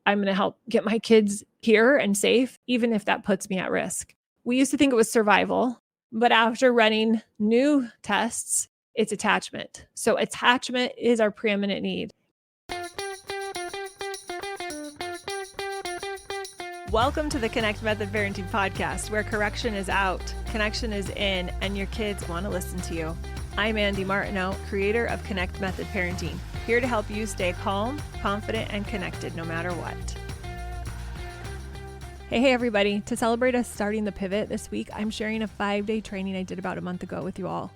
I'm going to help get my kids here and safe, even if that puts me at risk. We used to think it was survival, but after running new tests, it's attachment. So attachment is our preeminent need. Welcome to the Connect Method Parenting Podcast, where correction is out, connection is in, and your kids want to listen to you. I'm Andee Martineau, creator of Connect Method Parenting, here to help you stay calm, confident, and connected no matter what. Hey everybody. To celebrate us starting the pivot this week, I'm sharing a 5-day training I did about a month ago with you all.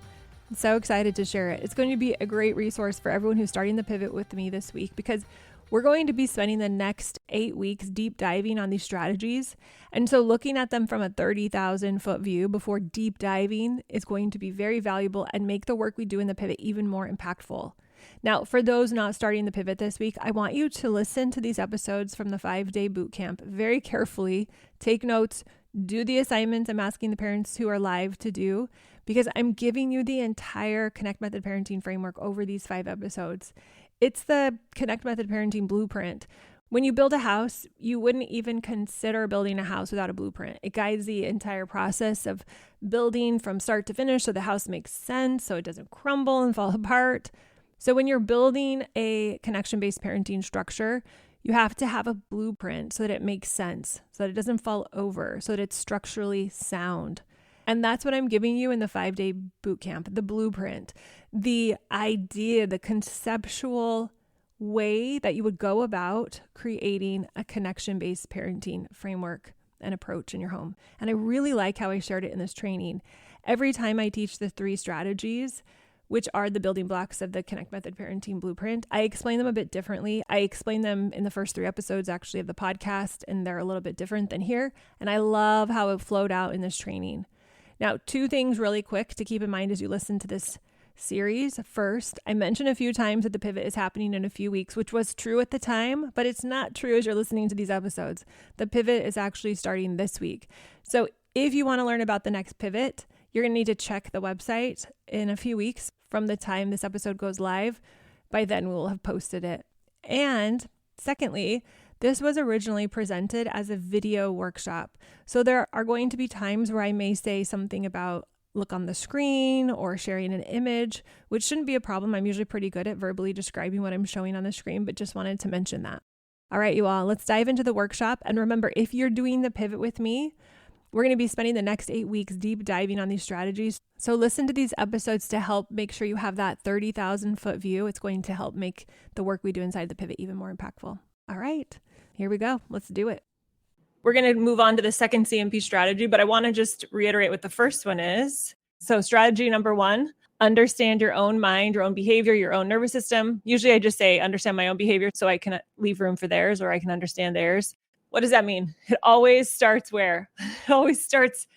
I'm so excited to share it. It's going to be a great resource for everyone who's starting the pivot with me this week, because we're going to be spending the next 8 weeks deep diving on these strategies. And so looking at them from a 30,000 foot view before deep diving is going to be very valuable and make the work we do in the pivot even more impactful. Now, for those not starting the pivot this week, I want you to listen to these episodes from the 5-day bootcamp very carefully, take notes, do the assignments I'm asking the parents who are live to do, because I'm giving you the entire Connect Method Parenting framework over these 5 episodes. It's the Connect Method Parenting blueprint. When you build a house, you wouldn't even consider building a house without a blueprint. It guides the entire process of building from start to finish so the house makes sense, so it doesn't crumble and fall apart. So when you're building a connection-based parenting structure, you have to have a blueprint so that it makes sense, so that it doesn't fall over, so that it's structurally sound. And that's what I'm giving you in the 5-day bootcamp, the blueprint, the idea, the conceptual way that you would go about creating a connection-based parenting framework and approach in your home. And I really like how I shared it in this training. Every time I teach the 3 strategies, which are the building blocks of the Connect Method Parenting Blueprint, I explain them a bit differently. I explain them in the first 3 episodes actually of the podcast, and they're a little bit different than here. And I love how it flowed out in this training. Now, 2 things really quick to keep in mind as you listen to this series. First, I mentioned a few times that the pivot is happening in a few weeks, which was true at the time, but it's not true as you're listening to these episodes. The pivot is actually starting this week. So if you want to learn about the next pivot, you're going to need to check the website in a few weeks from the time this episode goes live. By then, we'll have posted it. And secondly, this was originally presented as a video workshop. So there are going to be times where I may say something about look on the screen or sharing an image, which shouldn't be a problem. I'm usually pretty good at verbally describing what I'm showing on the screen, but just wanted to mention that. All right, you all, let's dive into the workshop. And remember, if you're doing the pivot with me, we're going to be spending the next 8 weeks deep diving on these strategies. So listen to these episodes to help make sure you have that 30,000 foot view. It's going to help make the work we do inside the pivot even more impactful. All right, here we go. Let's do it. We're going to move on to the second CMP strategy, but I want to just reiterate what the first one is. So strategy number 1, understand your own mind, your own behavior, your own nervous system. Usually I just say understand my own behavior so I can leave room for theirs, or I can understand theirs. What does that mean? It always starts where? It always starts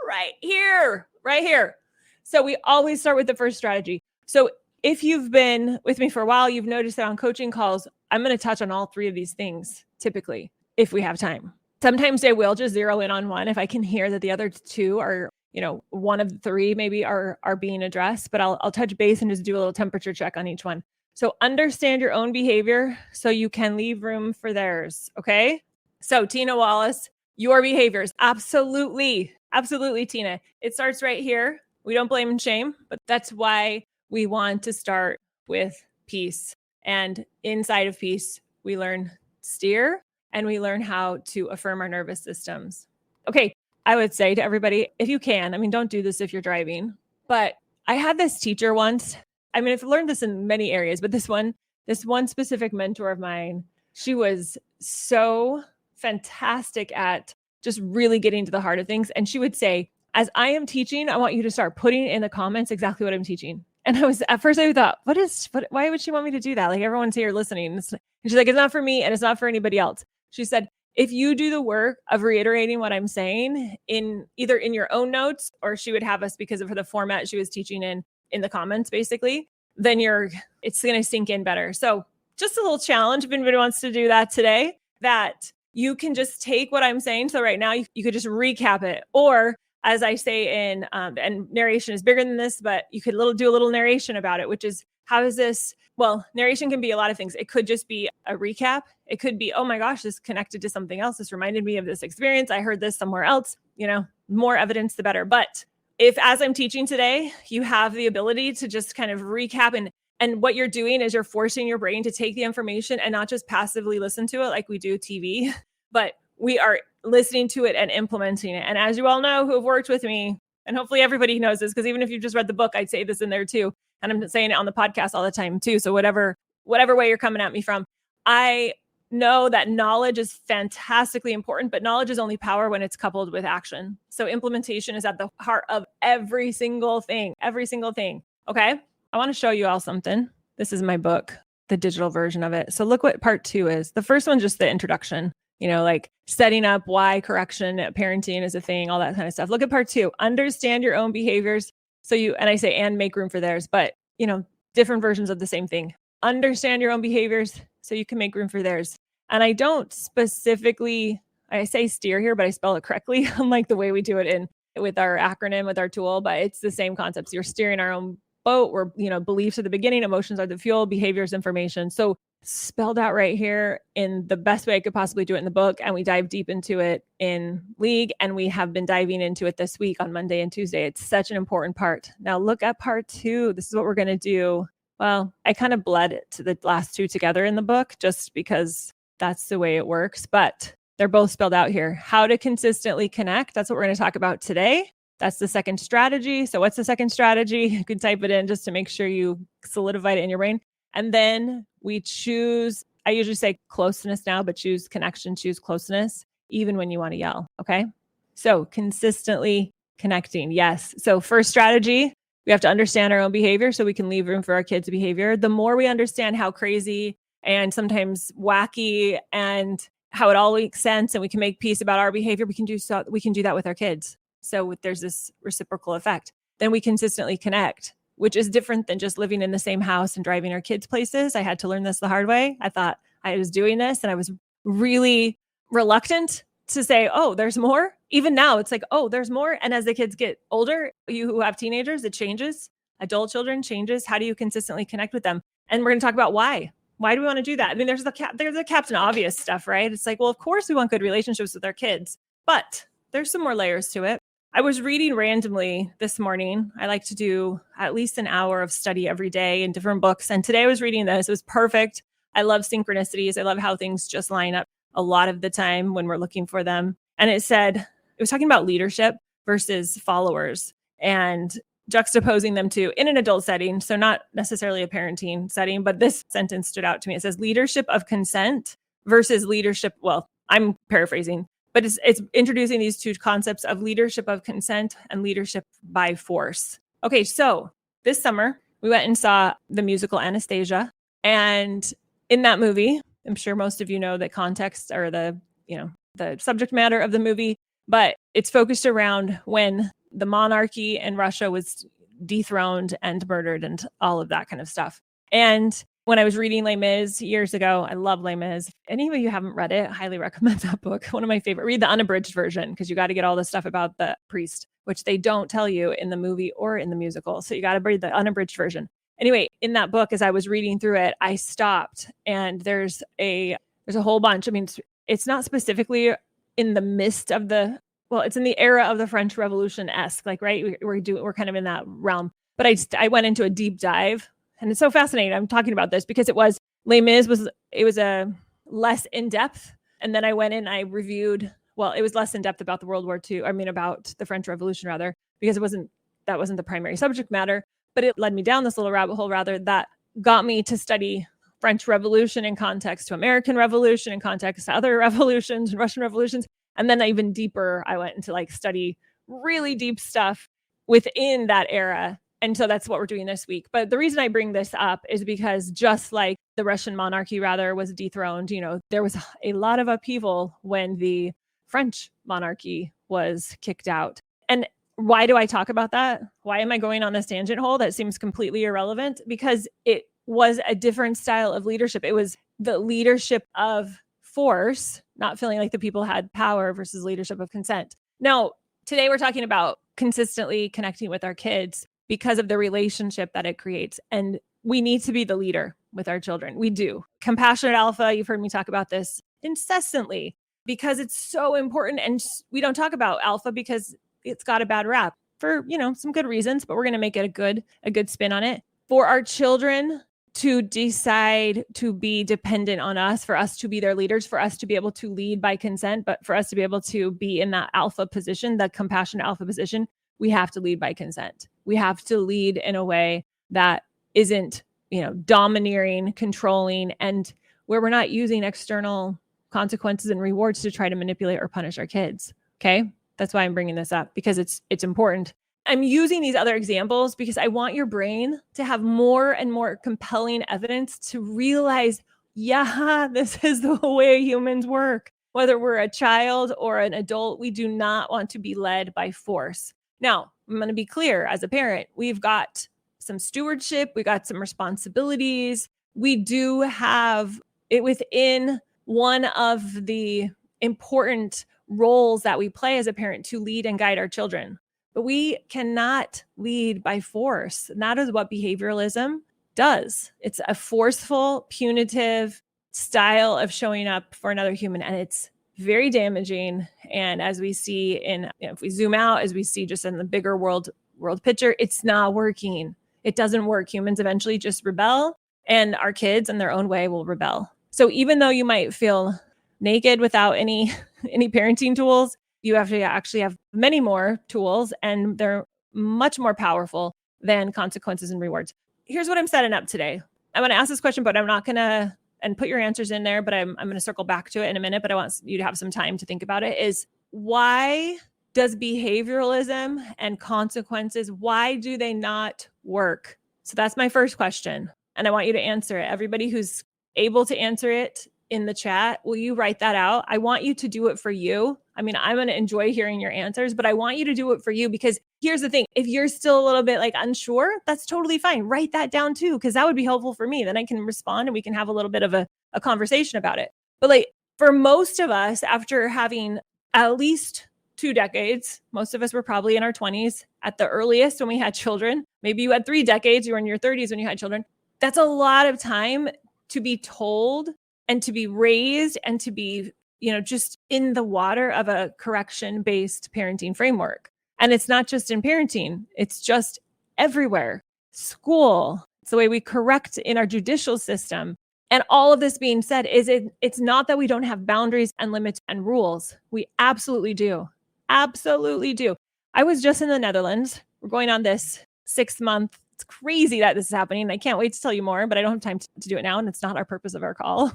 right here. So we always start with the first strategy. So if you've been with me for a while, you've noticed that on coaching calls, I'm going to touch on all 3 of these things typically, if we have time. Sometimes I will just zero in on one if I can hear that the other 2 are, one of the 3 maybe are being addressed, but I'll touch base and just do a little temperature check on each one. So understand your own behavior so you can leave room for theirs. Okay. So Tina Wallace, your behaviors. Absolutely, Tina. It starts right here. We don't blame and shame, but that's why we want to start with peace. And inside of peace, we learn steer and we learn how to affirm our nervous systems. Okay, I would say to everybody, if you can, don't do this if you're driving, but I had this teacher once. I've learned this in many areas, but this one specific mentor of mine, she was so fantastic at just really getting to the heart of things. And she would say, as I am teaching, I want you to start putting in the comments exactly what I'm teaching. And at first I thought, why would she want me to do that? Like, everyone's here listening. And she's like, it's not for me and it's not for anybody else. She said, if you do the work of reiterating what I'm saying either in your own notes, or she would have us, because of the format she was teaching in the comments, basically, then it's going to sink in better. So just a little challenge if anybody wants to do that today, that you can just take what I'm saying. So right now you could just recap it, or as I say and narration is bigger than this, but you could do a little narration about it, which is, how does this Well, narration can be a lot of things. It could just be a recap. It could be, oh my gosh, this connected to something else. This reminded me of this experience. I heard this somewhere else. More evidence, the better. But if, as I'm teaching today, you have the ability to just kind of recap, and what you're doing is you're forcing your brain to take the information and not just passively listen to it like we do TV, but we are listening to it and implementing it. And as you all know who have worked with me, and hopefully everybody knows this, because even if you've just read the book, I'd say this in there too. And I'm saying it on the podcast all the time too. So whatever way you're coming at me from, I know that knowledge is fantastically important, but knowledge is only power when it's coupled with action. So implementation is at the heart of every single thing. Okay. I want to show you all something. This is my book, the digital version of it. So look what part 2 is. The first one's just the introduction, like setting up why correction parenting is a thing, all that kind of stuff. Look at part 2, understand your own behaviors. And I say, and make room for theirs, but different versions of the same thing. Understand your own behaviors so you can make room for theirs. And I don't specifically, I say steer here, but I spell it correctly, unlike the way we do it with our acronym, with our tool, but it's the same concepts. You're steering our own boat. We're, beliefs are the beginning, emotions are the fuel, behaviors, information. So spelled out right here in the best way I could possibly do it in the book. And we dive deep into it in League. And we have been diving into it this week on Monday and Tuesday. It's such an important part. Now look at part 2. This is what we're going to do. Well, I kind of bled to the last 2 together in the book just because that's the way it works. But they're both spelled out here. How to consistently connect. That's what we're going to talk about today. That's the second strategy. So what's the second strategy? You can type it in just to make sure you solidify it in your brain. And then we choose, I usually say closeness now, but choose connection, choose closeness, even when you want to yell. Okay. So consistently connecting. Yes. So first strategy, we have to understand our own behavior so we can leave room for our kids' behavior. The more we understand how crazy and sometimes wacky and how it all makes sense and we can make peace about our behavior, we can do that with our kids. So there's this reciprocal effect. Then we consistently connect, which is different than just living in the same house and driving our kids places. I had to learn this the hard way. I thought I was doing this and I was really reluctant to say, oh, there's more. Even now it's like, oh, there's more. And as the kids get older, you who have teenagers, it changes. Adult children changes. How do you consistently connect with them? And we're going to talk about why. Why do we want to do that? I mean, there's the Captain Obvious stuff, right? It's like, well, of course we want good relationships with our kids, but there's some more layers to it. I was reading randomly this morning. I like to do at least an hour of study every day in different books. And today I was reading this. It was perfect. I love synchronicities. I love how things just line up a lot of the time when we're looking for them. And it was talking about leadership versus followers and juxtaposing them to in an adult setting. So not necessarily a parenting setting, but this sentence stood out to me. It says leadership of consent versus leadership. Well, I'm paraphrasing. But it's introducing these two concepts of leadership of consent and leadership by force. Okay, so this summer, we went and saw the musical Anastasia. And in that movie, I'm sure most of you know the context or the subject matter of the movie, but it's focused around when the monarchy in Russia was dethroned and murdered and all of that kind of stuff. And when I was reading Les Mis years ago, I love Les Mis. If any of you haven't read it, I highly recommend that book. One of my favorite. Read the unabridged version because you got to get all the stuff about the priest, which they don't tell you in the movie or in the musical. So you got to read the unabridged version. Anyway, in that book, as I was reading through it, I stopped and there's a whole bunch. I mean, it's not specifically in the midst of it's in the era of the French Revolution-esque, like, right? We're kind of in that realm. But I went into a deep dive. And it's so fascinating. I'm talking about this because Les Mis was a less in depth. And then I went in, I reviewed, it was less in depth about the about the French Revolution rather, because that wasn't the primary subject matter, but it led me down this little rabbit hole rather that got me to study French Revolution in context to American Revolution in context to other revolutions and Russian revolutions. And then even deeper, I went into study really deep stuff within that era. And so that's what we're doing this week. But the reason I bring this up is because just like the Russian monarchy was dethroned, there was a lot of upheaval when the French monarchy was kicked out. And why do I talk about that? Why am I going on this tangent hole that seems completely irrelevant? Because it was a different style of leadership. It was the leadership of force, not feeling like the people had power versus leadership of consent. Now, today we're talking about consistently connecting with our kids because of the relationship that it creates. And we need to be the leader with our children. We do. Compassionate alpha, you've heard me talk about this incessantly because it's so important. And we don't talk about alpha because it's got a bad rap for, some good reasons, but we're going to make it a good spin on it. For our children to decide to be dependent on us, for us to be their leaders, for us to be able to lead by consent, but for us to be able to be in that alpha position, the compassionate alpha position, we have to lead by consent. We have to lead in a way that isn't, domineering, controlling, and where we're not using external consequences and rewards to try to manipulate or punish our kids. Okay. That's why I'm bringing this up, because it's important. I'm using these other examples because I want your brain to have more and more compelling evidence to realize, yeah, this is the way humans work. Whether we're a child or an adult, we do not want to be led by force. Now, I'm going to be clear as a parent, we've got some stewardship, we got some responsibilities. We do have it within one of the important roles that we play as a parent to lead and guide our children. But we cannot lead by force. And that is what behavioralism does. It's a forceful, punitive style of showing up for another human. And it's very damaging. And as we see if we zoom out, as we see just in the bigger world picture, it's not working. It doesn't work. Humans eventually just rebel, and our kids in their own way will rebel. So even though you might feel naked without any parenting tools, you have to actually have many more tools, and they're much more powerful than consequences and rewards. Here's what I'm setting up today. I'm going to ask this question, but I'm not going to and put your answers in there, but I'm going to circle back to it in a minute, but I want you to have some time to think about it. Is why does behavioralism and consequences, why do they not work? So that's my first question. And I want you to answer it. Everybody who's able to answer it in the chat, will you write that out? I want you to do it for you. I mean, I'm going to enjoy hearing your answers, but I want you to do it for you, because here's the thing. If you're still a little bit unsure, that's totally fine. Write that down too, because that would be helpful for me. Then I can respond and we can have a little bit of a conversation about it. But for most of us, after having at least 2 decades, most of us were probably in our 20s at the earliest when we had children. Maybe you had 3 decades, you were in your 30s when you had children. That's a lot of time to be told and to be raised and to be, just in the water of a correction-based parenting framework. And it's not just in parenting, it's just everywhere. School, it's the way we correct in our judicial system. And all of this being said, it's not that we don't have boundaries and limits and rules. We absolutely do. Absolutely do. I was just in the Netherlands. We're going on this 6-month. It's crazy that this is happening. I can't wait to tell you more, but I don't have time to do it now. And it's not our purpose of our call.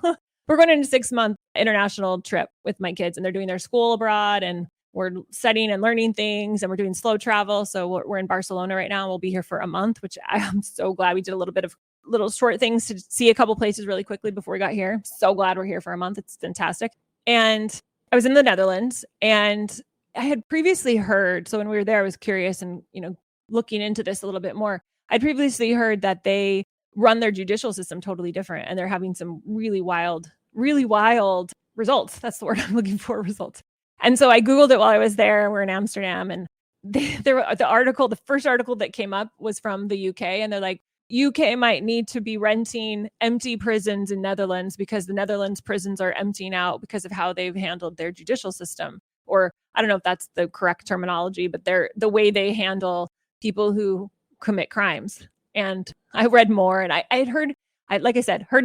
We're going on a 6-month international trip with my kids, and they're doing their school abroad, and we're studying and learning things, and we're doing slow travel. So we're in Barcelona right now. We'll be here for a month, which I am so glad. We did a little short things to see a couple places really quickly before we got here. So glad we're here for a month. It's fantastic. And I was in the Netherlands, and I had previously heard, so when we were there, I was curious and, looking into this a little bit more. I'd previously heard that they run their judicial system totally different, and they're having some really wild results. That's the word I'm looking for, results. And so I Googled it while I was there. We're in Amsterdam, and the first article that came up was from the UK, and they're like, UK might need to be renting empty prisons in Netherlands because the Netherlands prisons are emptying out because of how they've handled their judicial system. Or I don't know if that's the correct terminology, but the way they handle people who commit crimes. And I read more, and I had heard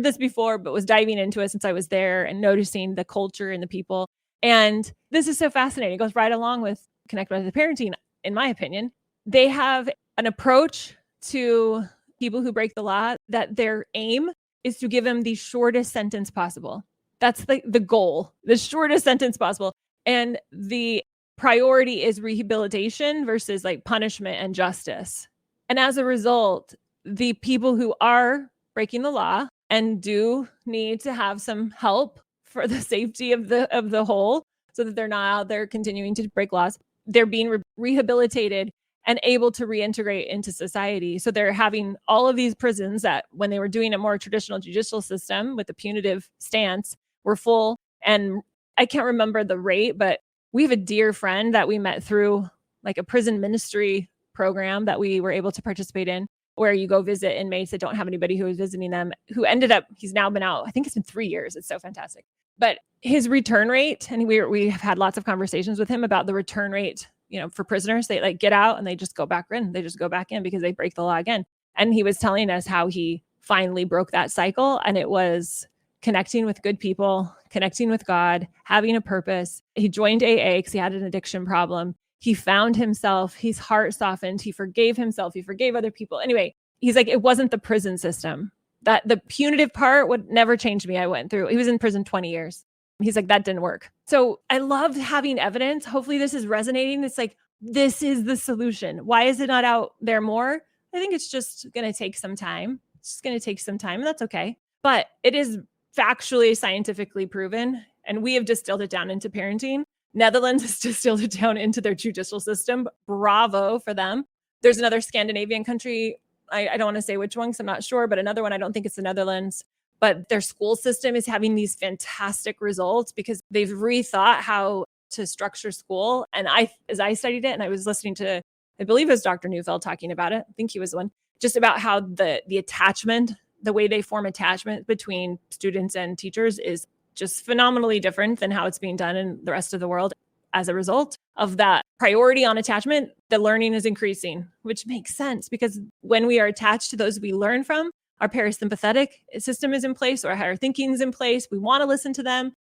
this before, but was diving into it since I was there and noticing the culture and the people. And this is so fascinating. It goes right along with Connect with the Parenting, in my opinion. They have an approach to people who break the law that their aim is to give them the shortest sentence possible. That's the goal, the shortest sentence possible. And the priority is rehabilitation versus punishment and justice. And as a result, the people who are breaking the law and do need to have some help for the safety of the whole, so that they're not out there continuing to break laws, they're being rehabilitated and able to reintegrate into society. So they're having all of these prisons that, when they were doing a more traditional judicial system with the punitive stance, were full. And I can't remember the rate, but we have a dear friend that we met through a prison ministry program that we were able to participate in. where you go visit inmates that don't have anybody who is visiting them, who ended up, he's now been out, I think it's been 3 years. It's so fantastic. But his return rate, and we have had lots of conversations with him about the return rate, for prisoners. They like get out and they just go back in. They just go back in because they break the law again. And he was telling us how he finally broke that cycle. And it was connecting with good people, connecting with God, having a purpose. He joined AA because he had an addiction problem. He found himself, his heart softened. He forgave himself. He forgave other people. Anyway, he's like, it wasn't the prison system. That the punitive part would never change me. I went through, he was in prison 20 years. He's like, that didn't work. So I loved having evidence. Hopefully this is resonating. It's like, this is the solution. Why is it not out there more? I think it's just going to take some time. It's just going to take some time, and that's okay. But it is factually, scientifically proven, and we have distilled it down into parenting. Netherlands has distilled it down into their judicial system. Bravo for them. There's another Scandinavian country. I don't want to say which one because I'm not sure, but another one, I don't think it's the Netherlands. But their school system is having these fantastic results because they've rethought how to structure school. And as I studied it, and I was listening to, I believe it was Dr. Neufeld talking about it. I think he was the one, just about how the attachment, the way they form attachment between students and teachers is just phenomenally different than how it's being done in the rest of the world. As a result of that priority on attachment, the learning is increasing, which makes sense because when we are attached to those we learn from, our parasympathetic system is in place, or our higher thinking is in place. We want to listen to them.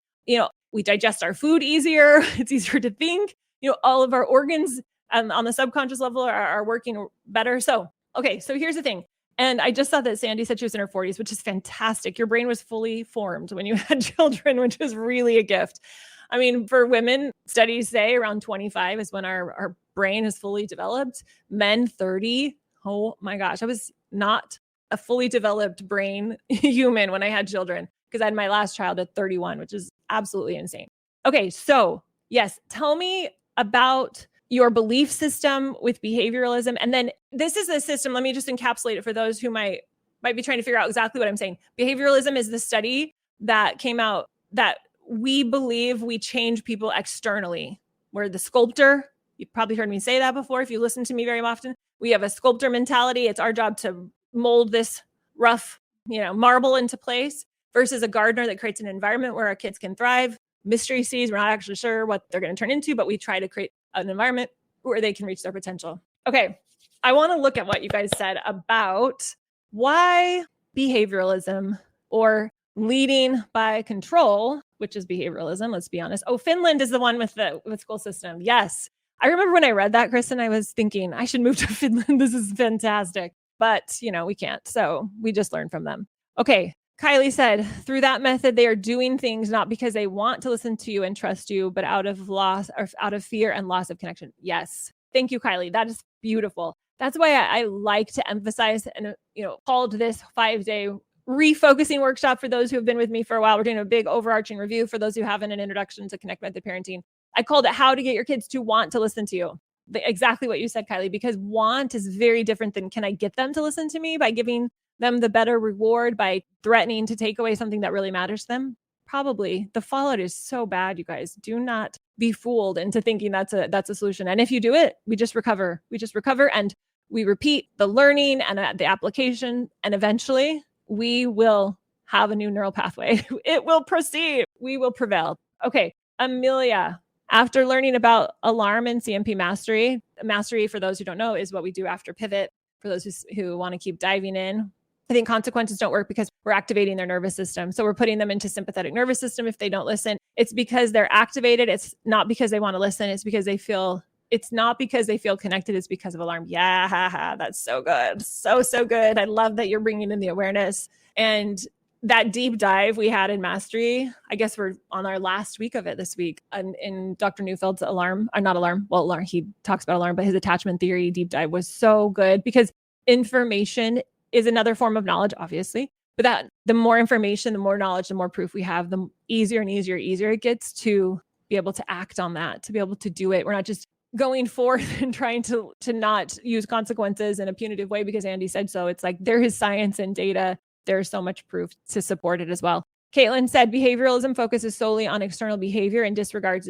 We digest our food easier. It's easier to think. All of our organs on the subconscious level are working better. So here's the thing. And I just saw that Sandy said she was in her 40s, which is fantastic. Your brain was fully formed when you had children, which is really a gift. I mean, for women, studies say around 25 is when our brain is fully developed. Men, 30. Oh my gosh, I was not a fully developed brain human when I had children because I had my last child at 31, which is absolutely insane. Okay, so yes, tell me about your belief system with behavioralism. And then this is a system, let me just encapsulate it for those who might be trying to figure out exactly what I'm saying. Behavioralism is the study that came out that we believe we change people externally. We're the sculptor. You've probably heard me say that before if you listen to me very often. We have a sculptor mentality. It's our job to mold this rough, marble into place, versus a gardener that creates an environment where our kids can thrive. Mystery seeds, we're not actually sure what they're going to turn into, but we try to create an environment where they can reach their potential. Okay, I want to look at what you guys said about why behavioralism or leading by control, which is behavioralism, let's be honest. Oh, Finland is the one with the school system. Yes. I remember when I read that, Kristen, I was thinking I should move to Finland. This is fantastic. But, we can't. So we just learn from them. Okay. Kylie said, through that method, they are doing things not because they want to listen to you and trust you, but out of loss or out of fear and loss of connection. Yes. Thank you, Kylie. That is beautiful. That's why I like to emphasize and, called this 5-day refocusing workshop for those who have been with me for a while. We're doing a big overarching review for those who haven't, an introduction to connect method parenting. I called it how to get your kids to want to listen to you. Exactly what you said, Kylie, because want is very different than can I get them to listen to me by giving them the better reward, by threatening to take away something that really matters to them. Probably the fallout is so bad, you guys. Do not be fooled into thinking that's a solution. And if you do it, we just recover. And we repeat the learning and the application. And eventually we will have a new neural pathway. It will proceed. We will prevail. Okay. Amelia, after learning about alarm and CMP mastery, for those who don't know, is what we do after pivot. For those who want to keep diving in, I think consequences don't work because we're activating their nervous system. So we're putting them into sympathetic nervous system. If they don't listen, it's because they're activated. It's not because they want to listen. It's because they feel, it's not because they feel connected. It's because of alarm. Yeah, that's so good. So good. I love that you're bringing in the awareness. And that deep dive we had in mastery, I guess we're on our last week of it this week. And in Dr. Neufeld's alarm, he talks about alarm, but his attachment theory deep dive was so good because information is another form of knowledge, obviously. But that the more information, the more knowledge, the more proof we have, the easier and easier it gets to be able to act on that, to be able to do it. We're not just going forth and trying to not use consequences in a punitive way because Andee said so. It's like there is science and data. There's so much proof to support it as well. Caitlin said behavioralism focuses solely on external behavior and disregards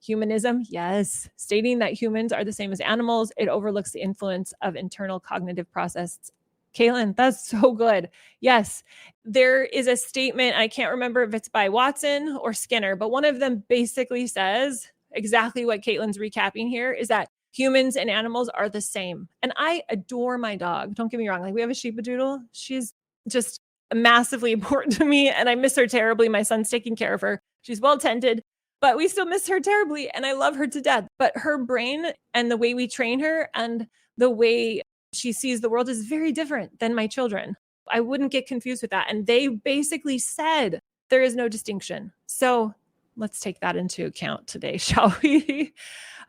humanism. Yes. Stating that humans are the same as animals, it overlooks the influence of internal cognitive processes Caitlin, that's so good. Yes, there is a statement. I can't remember if it's by Watson or Skinner, but one of them basically says exactly what Caitlin's recapping here is that humans and animals are the same. And I adore my dog. Don't get me wrong. Like, we have a sheepadoodle. She's just massively important to me and I miss her terribly. My son's taking care of her. She's well tended, but we still miss her terribly and I love her to death. But her brain and the way we train her and the way she sees the world is very different than my children. I wouldn't get confused with that. And they basically said there is no distinction. So let's take that into account today, shall we?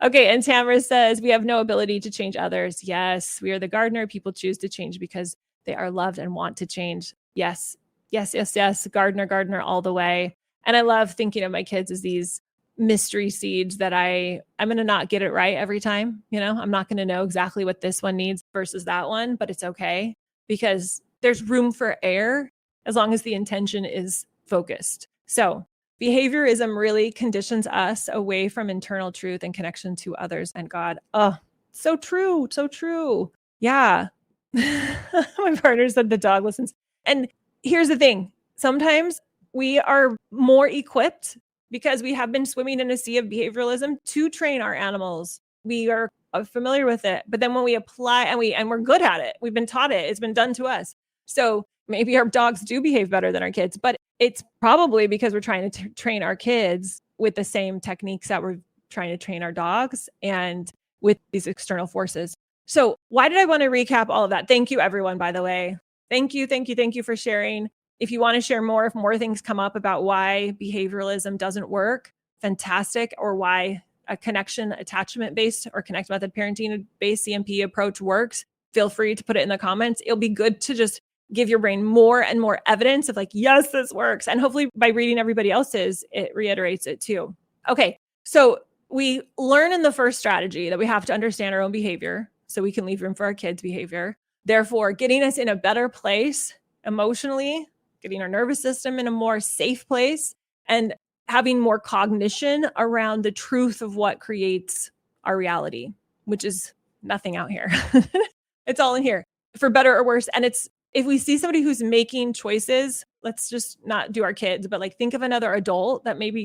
Okay. And Tamara says, we have no ability to change others. Yes, we are the gardener. People choose to change because they are loved and want to change. Yes, yes, yes, yes. Gardener, gardener all the way. And I love thinking of my kids as these mystery seeds that I'm going to not get it right every time. You know, I'm not going to know exactly what this one needs versus that one, but it's okay because there's room for error as long as the intention is focused. So behaviorism really conditions us away from internal truth and connection to others and God. Oh, so true. So true. Yeah. My partner said the dog listens. And here's the thing. Sometimes we are more equipped because we have been swimming in a sea of behavioralism to train our animals. We are familiar with it. But then when we apply and we're good at it, we've been taught it, it's been done to us. So maybe our dogs do behave better than our kids, but it's probably because we're trying to train our kids with the same techniques that we're trying to train our dogs and with these external forces. So why did I want to recap all of that? Thank you, everyone, by the way. Thank you, thank you, thank you for sharing. If you want to share more, if more things come up about why behavioralism doesn't work, fantastic, or why a connection attachment based or connect method parenting based CMP approach works, feel free to put it in the comments. It'll be good to just give your brain more and more evidence of like, yes, this works. And hopefully by reading everybody else's, it reiterates it too. Okay, so we learn in the first strategy that we have to understand our own behavior so we can leave room for our kids' behavior. Therefore, getting us in a better place emotionally, getting our nervous system in a more safe place, and having more cognition around the truth of what creates our reality, which is nothing out here. It's all in here for better or worse. And it's, if we see somebody who's making choices, let's just not do our kids, but like think of another adult that maybe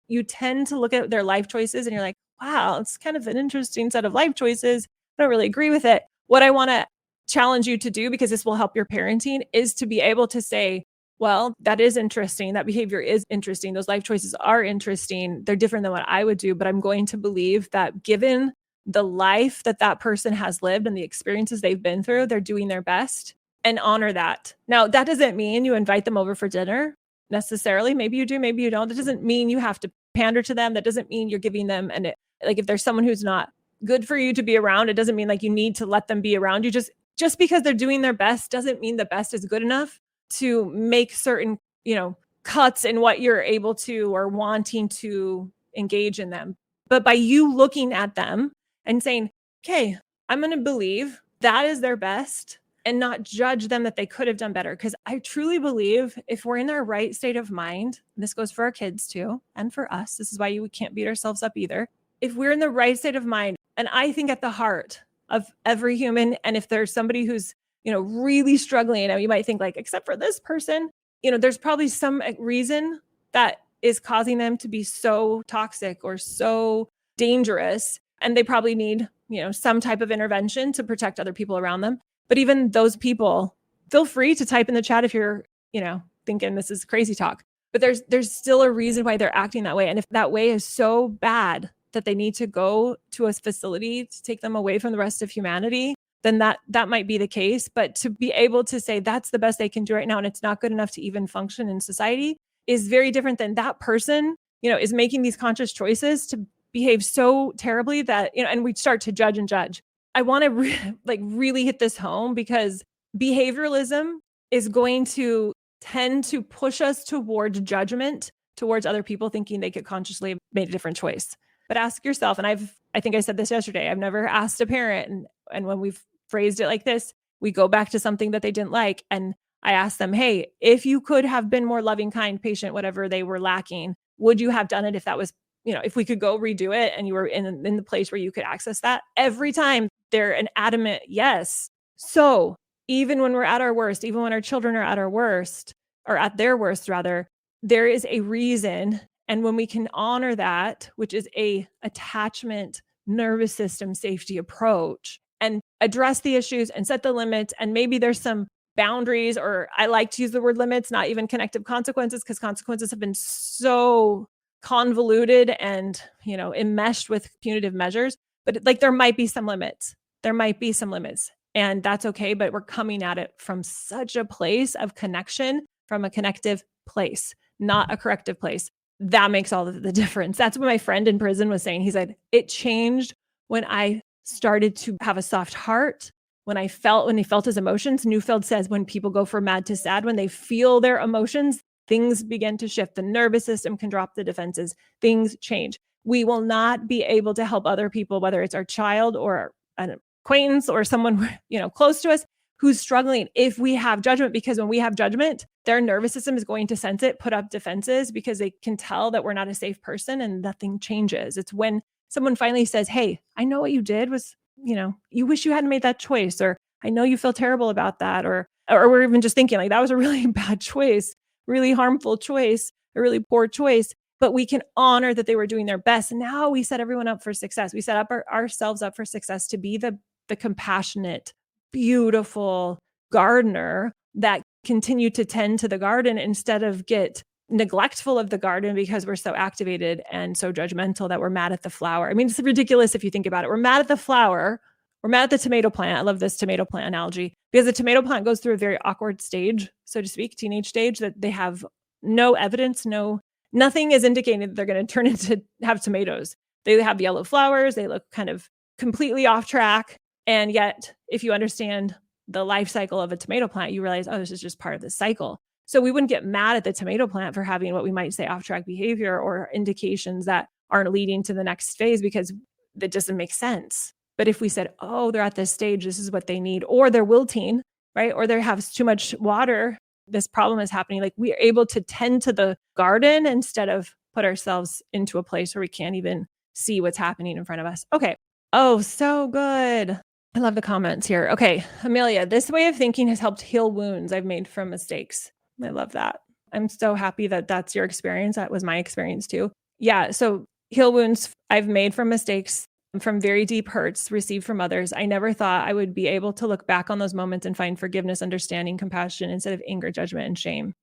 you tend to look at their life choices and you're like, wow, it's kind of an interesting set of life choices. I don't really agree with it. What I want to challenge you to do, because this will help your parenting, is to be able to say, well, that is interesting. That behavior is interesting. Those life choices are interesting. They're different than what I would do, but I'm going to believe that given the life that that person has lived and the experiences they've been through, they're doing their best, and honor that. Now, that doesn't mean you invite them over for dinner necessarily. Maybe you do, maybe you don't. That doesn't mean you have to pander to them. That doesn't mean you're giving them, and like if there's someone who's not good for you to be around, it doesn't mean like you need to let them be around you. Just because they're doing their best doesn't mean the best is good enough to make certain, cuts in what you're able to or wanting to engage in them. But by you looking at them and saying, okay, I'm going to believe that is their best and not judge them that they could have done better. Because I truly believe if we're in our right state of mind, and this goes for our kids too, and for us, this is why we can't beat ourselves up either. If we're in the right state of mind, and I think at the heart of every human, and if there's somebody who's, really struggling, you might think like, except for this person, there's probably some reason that is causing them to be so toxic or so dangerous. And they probably need, some type of intervention to protect other people around them. But even those people, feel free to type in the chat if you're, thinking this is crazy talk. But there's still a reason why they're acting that way. And if that way is so bad that they need to go to a facility to take them away from the rest of humanity, then that might be the case. But to be able to say that's the best they can do right now and it's not good enough to even function in society is very different than that person, is making these conscious choices to behave so terribly that, and we start to judge and judge. I want to really hit this home because behavioralism is going to tend to push us towards judgment towards other people thinking they could consciously have made a different choice. But ask yourself, and I think I said this yesterday, I've never asked a parent, and when we've phrased it like this, we go back to something that they didn't like. And I asked them, hey, if you could have been more loving, kind, patient, whatever they were lacking, would you have done it if that was, if we could go redo it and you were in the place where you could access that? Every time they're an adamant yes. So even when we're at our worst, even when our children are at our worst, or at their worst rather, there is a reason. And when we can honor that, which is a attachment nervous system safety approach, and address the issues and set the limits, and maybe there's some boundaries, or I like to use the word limits, not even connective consequences, because consequences have been so convoluted and, enmeshed with punitive measures. But like there might be some limits. There might be some limits. And that's okay. But we're coming at it from such a place of connection, from a connective place, not a corrective place. That makes all of the difference. That's what my friend in prison was saying. He said, it changed when I started to have a soft heart, when he felt his emotions. Neufeld says when people go from mad to sad, when they feel their emotions, things begin to shift. The nervous system can drop the defenses. Things change. We will not be able to help other people, whether it's our child or an acquaintance or someone, close to us who's struggling, if we have judgment, because when we have judgment, their nervous system is going to sense it, put up defenses, because they can tell that we're not a safe person and nothing changes. It's when someone finally says, hey, I know what you did was, you wish you hadn't made that choice, or I know you feel terrible about that, or we're even just thinking like that was a really bad choice, really harmful choice, a really poor choice. But we can honor that they were doing their best. And now we set everyone up for success. We set up ourselves up for success to be the compassionate, beautiful gardener that continue to tend to the garden instead of get neglectful of the garden because we're so activated and so judgmental that we're mad at the flower. I mean, it's ridiculous if you think about it. We're mad at the flower. We're mad at the tomato plant. I love this tomato plant analogy, because the tomato plant goes through a very awkward stage, so to speak, teenage stage, that they have no evidence, nothing is indicating that they're going to turn into have tomatoes. They have yellow flowers. They look kind of completely off track. And yet, if you understand the life cycle of a tomato plant, you realize, oh, this is just part of the cycle. So we wouldn't get mad at the tomato plant for having what we might say off-track behavior or indications that aren't leading to the next phase, because that doesn't make sense. But if we said, oh, they're at this stage, this is what they need, or they're wilting, right? Or they have too much water, this problem is happening. Like, we are able to tend to the garden instead of put ourselves into a place where we can't even see what's happening in front of us. Okay. Oh, so good. I love the comments here. Okay, Amelia, this way of thinking has helped heal wounds I've made from mistakes. I love that. I'm so happy that that's your experience. That was my experience too. Yeah, so heal wounds I've made from mistakes, from very deep hurts received from others. I never thought I would be able to look back on those moments and find forgiveness, understanding, compassion instead of anger, judgment, and shame.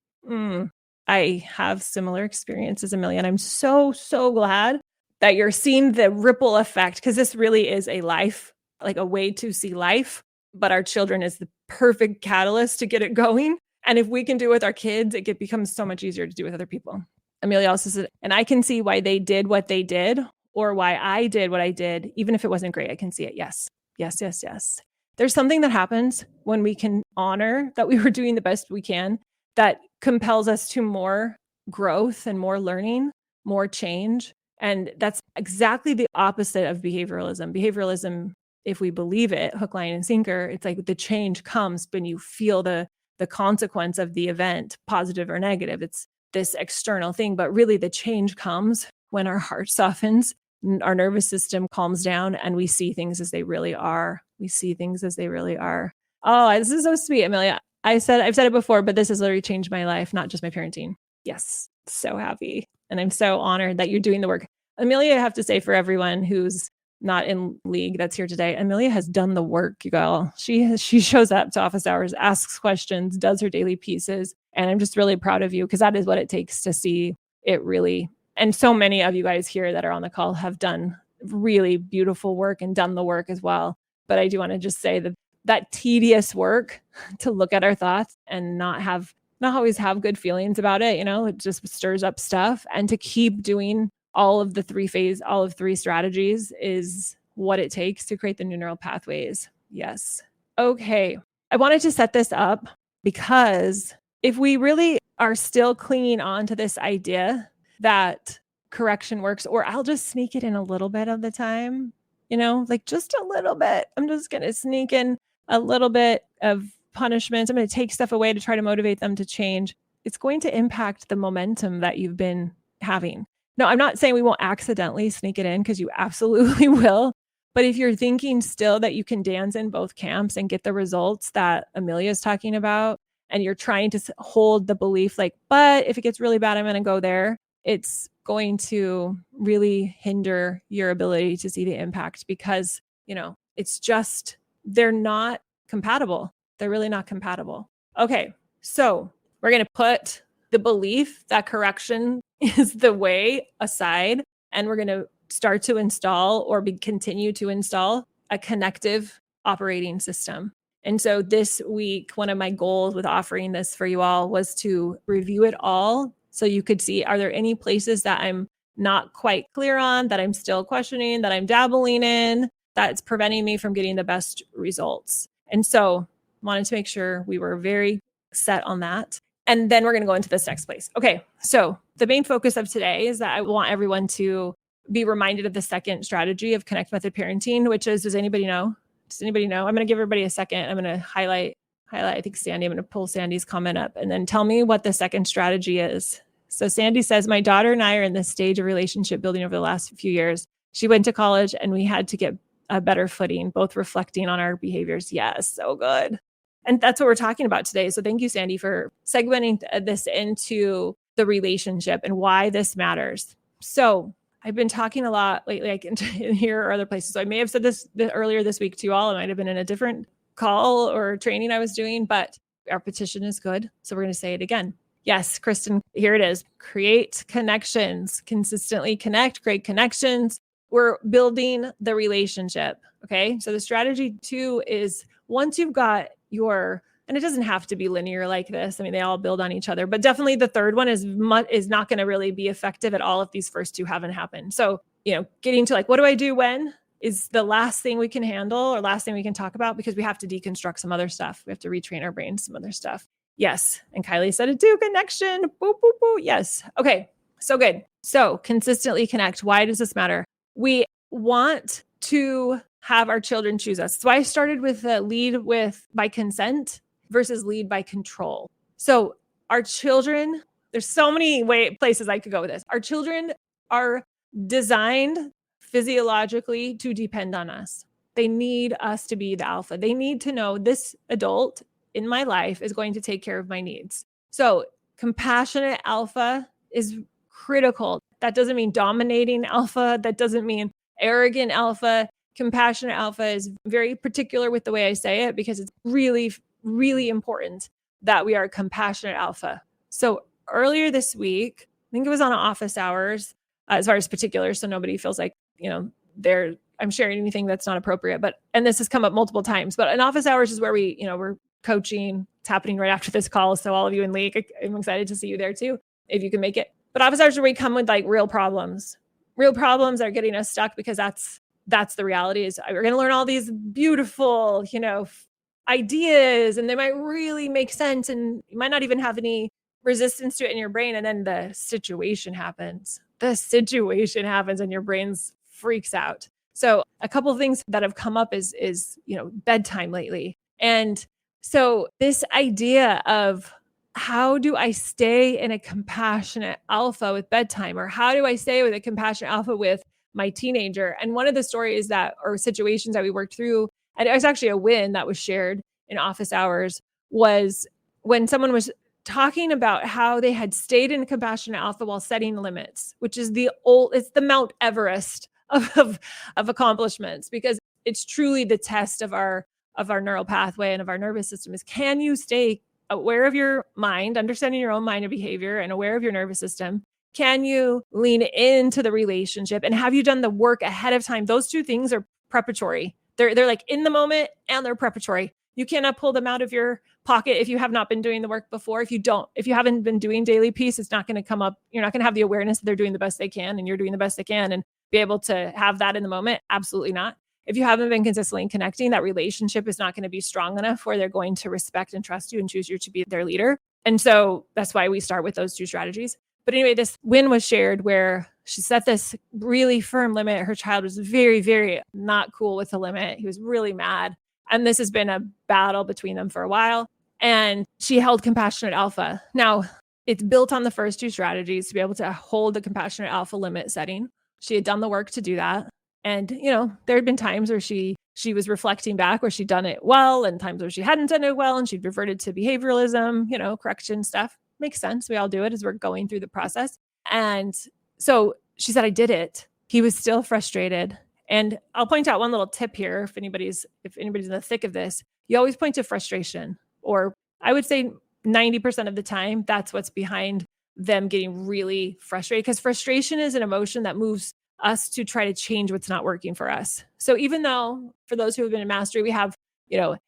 I have similar experiences, Amelia, and I'm so, so glad that you're seeing the ripple effect, because this really is a life, like a way to see life, but our children is the perfect catalyst to get it going. And if we can do it with our kids, it becomes so much easier to do with other people. Amelia also said, and I can see why they did what they did, or why I did what I did, even if it wasn't great. I can see it. Yes, yes, yes, yes. There's something that happens when we can honor that we were doing the best we can, that compels us to more growth and more learning, more change. And that's exactly the opposite of behavioralism. Behavioralism, if we believe it, hook, line, and sinker, it's like the change comes when you feel the consequence of the event, positive or negative. It's this external thing, but really the change comes when our heart softens, our nervous system calms down, and we see things as they really are. We see things as they really are. Oh, this is so sweet, Amelia. I've said it before, but this has literally changed my life, not just my parenting. Yes, so happy. And I'm so honored that you're doing the work. Amelia, I have to say, for everyone who's not in league that's here today, Amelia has done the work, you girl. She shows up to office hours, asks questions, does her daily pieces. And I'm just really proud of you, because that is what it takes to see it really. And so many of you guys here that are on the call have done really beautiful work and done the work as well. But I do want to just say that tedious work to look at our thoughts and not always have good feelings about it, it just stirs up stuff. And to keep doing all of three strategies is what it takes to create the new neural pathways. Yes. Okay. I wanted to set this up because if we really are still clinging on to this idea that correction works, or I'll just sneak it in a little bit of the time, like just a little bit. I'm just going to sneak in a little bit of punishment. I'm going to take stuff away to try to motivate them to change. It's going to impact the momentum that you've been having. No, I'm not saying we won't accidentally sneak it in, because you absolutely will. But if you're thinking still that you can dance in both camps and get the results that Amelia is talking about, and you're trying to hold the belief like, but if it gets really bad, I'm going to go there, it's going to really hinder your ability to see the impact because, it's just, they're not compatible. They're really not compatible. Okay. So we're going to put the belief that correction is the way aside, and we're going to start to install or continue to install a connective operating system. And so this week, one of my goals with offering this for you all was to review it all so you could see, are there any places that I'm not quite clear on, that I'm still questioning, that I'm dabbling in, that's preventing me from getting the best results. And so wanted to make sure we were very set on that. And then we're going to go into this next place. Okay, so the main focus of today is that I want everyone to be reminded of the second strategy of connect method parenting, which is, does anybody know? Does anybody know? I'm going to give everybody a second. I'm going to highlight, I think Sandy, I'm going to pull Sandy's comment up and then tell me what the second strategy is. So Sandy says, my daughter and I are in this stage of relationship building over the last few years. She went to college and we had to get a better footing, both reflecting on our behaviors. Yes, so good. And that's what we're talking about today. So thank you, Sandy, for segmenting this into the relationship and why this matters. So I've been talking a lot lately, I can here or other places. So I may have said this earlier this week to you all. It might have been in a different call or training I was doing, but repetition is good. So we're going to say it again. Yes, Kristen, here it is. Create connections, consistently connect, create connections. We're building the relationship. Okay. So the strategy 2 is once you've got and it doesn't have to be linear like this. I mean, they all build on each other, but definitely the third one is not going to really be effective at all if these first 2 haven't happened. So, getting to like, what do I do when is the last thing we can handle or last thing we can talk about because we have to deconstruct some other stuff. We have to retrain our brains, some other stuff. Yes. And Kylie said it too. Connection. Boo, boo, boo. Yes. Okay. So good. So consistently connect. Why does this matter? We want to have our children choose us. So I started with lead by consent versus lead by control. So our children, there's so many places I could go with this. Our children are designed physiologically to depend on us. They need us to be the alpha. They need to know this adult in my life is going to take care of my needs. So compassionate alpha is critical. That doesn't mean dominating alpha. That doesn't mean arrogant alpha. Compassionate alpha is very particular with the way I say it because it's really, really important that we are compassionate alpha. So earlier this week, I think it was on office hours, as far as particulars, so nobody feels like, I'm sharing anything that's not appropriate. And this has come up multiple times, but in office hours is where we're coaching. It's happening right after this call. So all of you in League, I'm excited to see you there too, if you can make it. But office hours are where we come with like real problems. Real problems are getting us stuck because that's the reality is we're going to learn all these beautiful, ideas, and they might really make sense. And you might not even have any resistance to it in your brain. And then the situation happens. And your brain's freaks out. So a couple of things that have come up is bedtime lately. And so this idea of how do I stay in a compassionate alpha with bedtime, or how do I stay with a compassionate alpha with my teenager? And one of the stories or situations that we worked through, and it was actually a win that was shared in office hours, was when someone was talking about how they had stayed in compassionate alpha while setting limits, which is it's the Mount Everest of accomplishments, because it's truly the test of our neural pathway and of our nervous system is, can you stay aware of your mind, understanding your own mind and behavior, and aware of your nervous system? Can you lean into the relationship? And have you done the work ahead of time? Those 2 things are preparatory. They're like in the moment and they're preparatory. You cannot pull them out of your pocket if you have not been doing the work before. If you haven't been doing daily peace, it's not going to come up. You're not going to have the awareness that they're doing the best they can and you're doing the best they can and be able to have that in the moment. Absolutely not. If you haven't been consistently connecting, that relationship is not going to be strong enough where they're going to respect and trust you and choose you to be their leader. And so that's why we start with those 2 strategies. But anyway, this win was shared where she set this really firm limit. Her child was very, very not cool with the limit. He was really mad. And this has been a battle between them for a while. And she held compassionate alpha. Now, it's built on the first 2 strategies to be able to hold the compassionate alpha limit setting. She had done the work to do that. And, there had been times where she was reflecting back where she'd done it well and times where she hadn't done it well and she'd reverted to behavioralism, correction stuff. Makes sense. We all do it as we're going through the process. And so she said, I did it. He was still frustrated. And I'll point out one little tip here. If anybody's in the thick of this, you always point to frustration, or I would say 90% of the time, that's what's behind them getting really frustrated, because frustration is an emotion that moves us to try to change what's not working for us. So even though for those who have been in mastery, we have,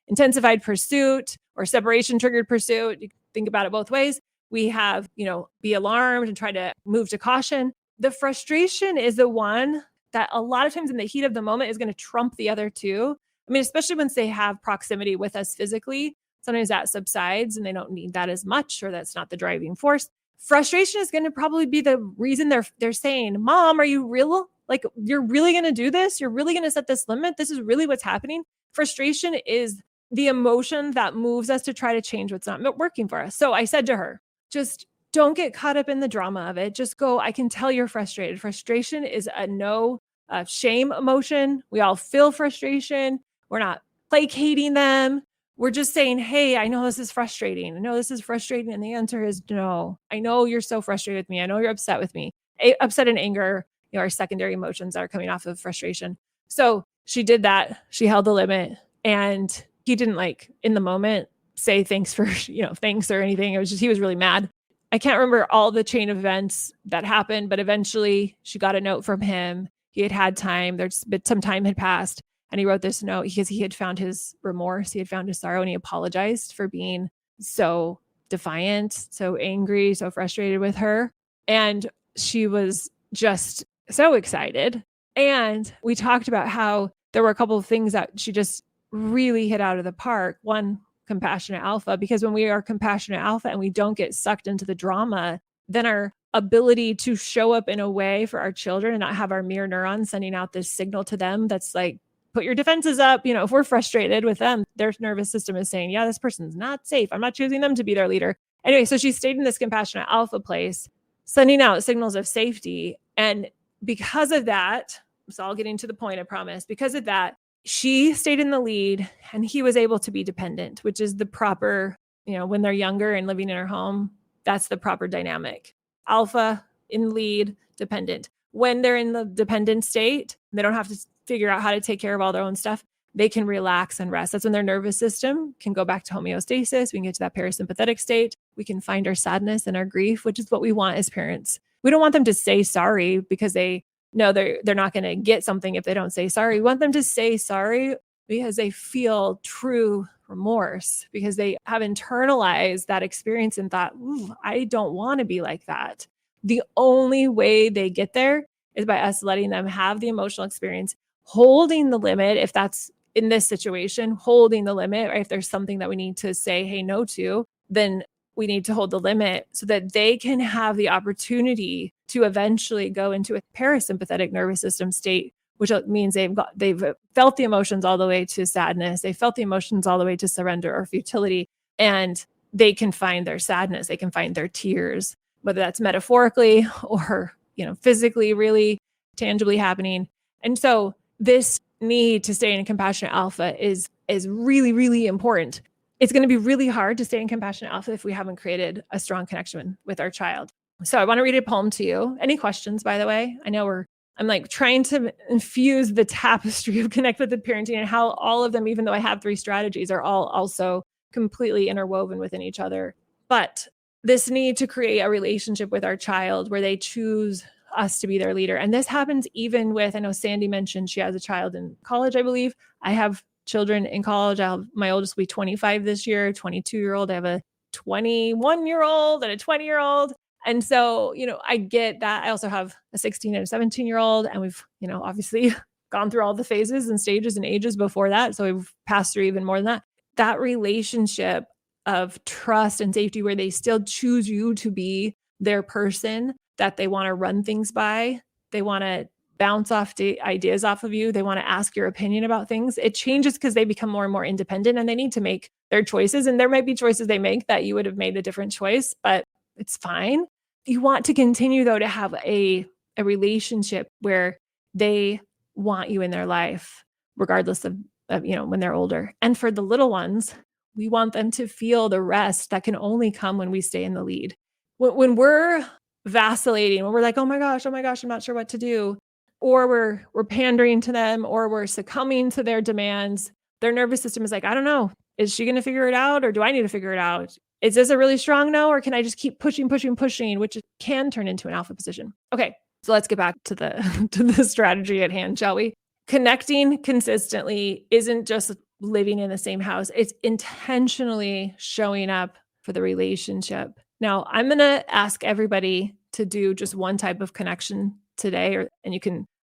intensified pursuit or separation triggered pursuit, you can think about it both ways. We have, be alarmed and try to move to caution. The frustration is the one that a lot of times in the heat of the moment is going to trump the other two. I mean, especially once they have proximity with us physically, sometimes that subsides and they don't need that as much, or that's not the driving force. Frustration is going to probably be the reason they're saying, Mom, are you real? Like, you're really going to do this? You're really going to set this limit? This is really what's happening? Frustration is the emotion that moves us to try to change what's not working for us. So I said to her, just don't get caught up in the drama of it. Just go, I can tell you're frustrated. Frustration is a no shame emotion. We all feel frustration. We're not placating them. We're just saying, hey, I know this is frustrating. I know this is frustrating. And the answer is no. I know you're so frustrated with me. I know you're upset with me. Upset and anger, are secondary emotions that are coming off of frustration. So she did that. She held the limit, and he didn't in the moment say thanks for, thanks or anything. It was just, he was really mad. I can't remember all the chain of events that happened, but eventually she got a note from him. He had time. Some time had passed. And he wrote this note because he had found his remorse. He had found his sorrow, and he apologized for being so defiant, so angry, so frustrated with her. And she was just so excited. And we talked about how there were a couple of things that she just really hit out of the park. One, compassionate alpha, because when we are compassionate alpha and we don't get sucked into the drama, then our ability to show up in a way for our children and not have our mirror neurons sending out this signal to them that's like, put your defenses up. If we're frustrated with them, their nervous system is saying, yeah, this person's not safe. I'm not choosing them to be their leader. Anyway, so she stayed in this compassionate alpha place, sending out signals of safety. And because of that, so I'll getting to the point, I promise. Because of that, she stayed in the lead and he was able to be dependent, which is the proper, when they're younger and living in her home, that's the proper dynamic. Alpha in lead, dependent. When they're in the dependent state, they don't have to figure out how to take care of all their own stuff. They can relax and rest. That's when their nervous system can go back to homeostasis. We can get to that parasympathetic state. We can find our sadness and our grief, which is what we want as parents. We don't want them to say sorry because they know they're not going to get something if they don't say sorry. We want them to say sorry because they feel true remorse, because they have internalized that experience and thought, ooh, I don't want to be like that. The only way they get there is by us letting them have the emotional experience, holding the limit. If that's in this situation, holding the limit, or if there's something that we need to say, hey, no to, then we need to hold the limit so that they can have the opportunity to eventually go into a parasympathetic nervous system state, which means they've felt the emotions all the way to sadness. They felt the emotions all the way to surrender or futility, and they can find their sadness. They can find their tears, whether that's metaphorically or, physically, really tangibly happening. And so this need to stay in compassionate alpha is really, really important. It's going to be really hard to stay in compassionate alpha if we haven't created a strong connection with our child. So I want to read a poem to you. Any questions, by the way? I know I'm trying to infuse the tapestry of connect-with parenting and how all of them, even though I have 3 strategies, are all also completely interwoven within each other. But this need to create a relationship with our child where they choose us to be their leader. And this happens even with, I know Sandy mentioned she has a child in college, I believe. I have children in college. My oldest will be 25 this year, 22-year-old. I have a 21-year-old and a 20-year-old. And so, I get that. I also have a 16 and a 17-year-old. And we've, obviously gone through all the phases and stages and ages before that. So we've passed through even more than that. That relationship of trust and safety where they still choose you to be their person that they want to run things by. They want to bounce off ideas off of you. They want to ask your opinion about things. It changes because they become more and more independent and they need to make their choices. And there might be choices they make that you would have made a different choice, but it's fine. You want to continue, though, to have a relationship where they want you in their life, regardless of when they're older. And for the little ones, we want them to feel the rest that can only come when we stay in the lead. When we're vacillating, when we're like, oh my gosh, I'm not sure what to do, or we're pandering to them, or we're succumbing to their demands, their nervous system is like, I don't know, is she going to figure it out, or do I need to figure it out? Is this a really strong no, or can I just keep pushing, which can turn into an alpha position? Okay, so let's get back to the strategy at hand, shall we? Connecting consistently isn't just living in the same house. It's intentionally showing up for the relationship. Now, I'm going to ask everybody to do just one type of connection today,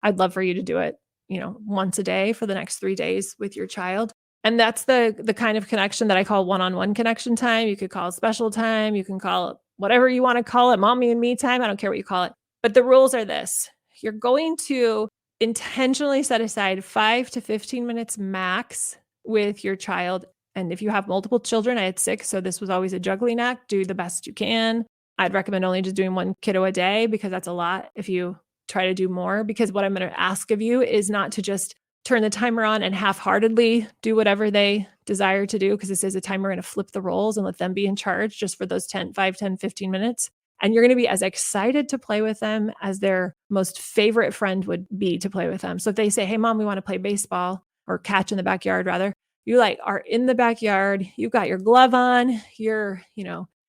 I'd love for you to do it, once a day for the next 3 days with your child. And that's the kind of connection that I call one-on-one connection time. You could call it special time. You can call it whatever you want to call it, mommy and me time. I don't care what you call it. But the rules are this. You're going to intentionally set aside 5 to 15 minutes max with your child. And if you have multiple children, I had 6, so this was always a juggling act. Do the best you can. I'd recommend only just doing 1 kiddo a day because that's a lot if you try to do more. Because what I'm going to ask of you is not to just turn the timer on and half-heartedly do whatever they desire to do, because this is a time we're going to flip the roles and let them be in charge just for those 5, 10, 15 minutes. And you're going to be as excited to play with them as their most favorite friend would be to play with them. So if they say, hey, mom, we want to play baseball or catch in the backyard, rather, you are in the backyard, you've got your glove on, you're,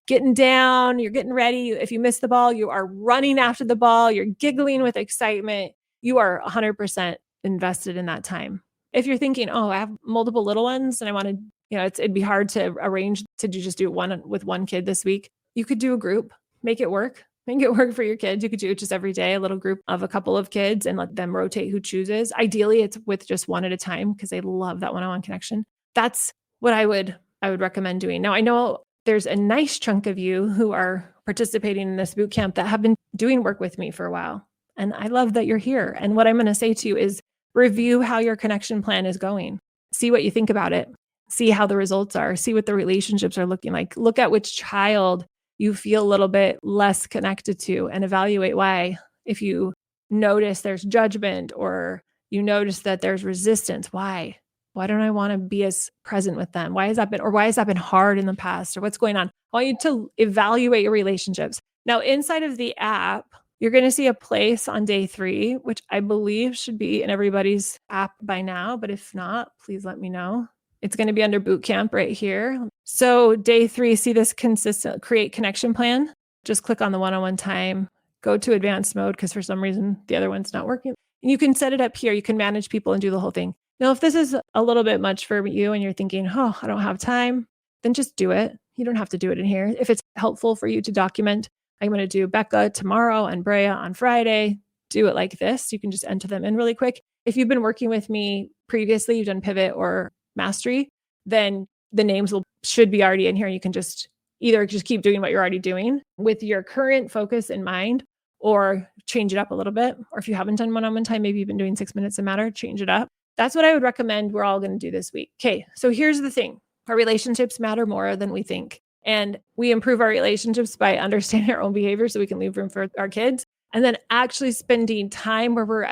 getting down, you're getting ready. If you miss the ball, you are running after the ball, you're giggling with excitement. You are 100% invested in that time. If you're thinking, oh, I have multiple little ones and I want to, it'd be hard to arrange to just do one with one kid this week. You could do a group. Make it work for your kids. You could do it just every day, a little group of a couple of kids, and let them rotate who chooses. Ideally, it's with just one at a time because they love that one-on-one connection. That's what I would recommend doing. Now, I know there's a nice chunk of you who are participating in this boot camp that have been doing work with me for a while. And I love that you're here. And what I'm going to say to you is review how your connection plan is going. See what you think about it. See how the results are. See what the relationships are looking like. Look at which child you feel a little bit less connected to and evaluate why. If you notice there's judgment or you notice that there's resistance, why? Why don't I want to be as present with them? Why has that been hard in the past, or what's going on? I want you to evaluate your relationships. Now, inside of the app, you're going to see a place on day 3, which I believe should be in everybody's app by now. But if not, please let me know. It's going to be under Bootcamp right here. So day 3, see this consistent create connection plan. Just click on the one-on-one time, go to advanced mode because for some reason the other one's not working. And you can set it up here. You can manage people and do the whole thing. Now, if this is a little bit much for you and you're thinking, oh, I don't have time, then just do it. You don't have to do it in here. If it's helpful for you to document, I'm going to do Becca tomorrow and Brea on Friday. Do it like this. You can just enter them in really quick. If you've been working with me previously, you've done Pivot or Mastery, then the names should be already in here. You can just either just keep doing what you're already doing with your current focus in mind, or change it up a little bit. Or if you haven't done one-on-one time, maybe you've been doing 6 minutes a matter, change it up. That's what I would recommend we're all going to do this week. Okay, so here's the thing. Our relationships matter more than we think. And we improve our relationships by understanding our own behavior so we can leave room for our kids. And then actually spending time where we're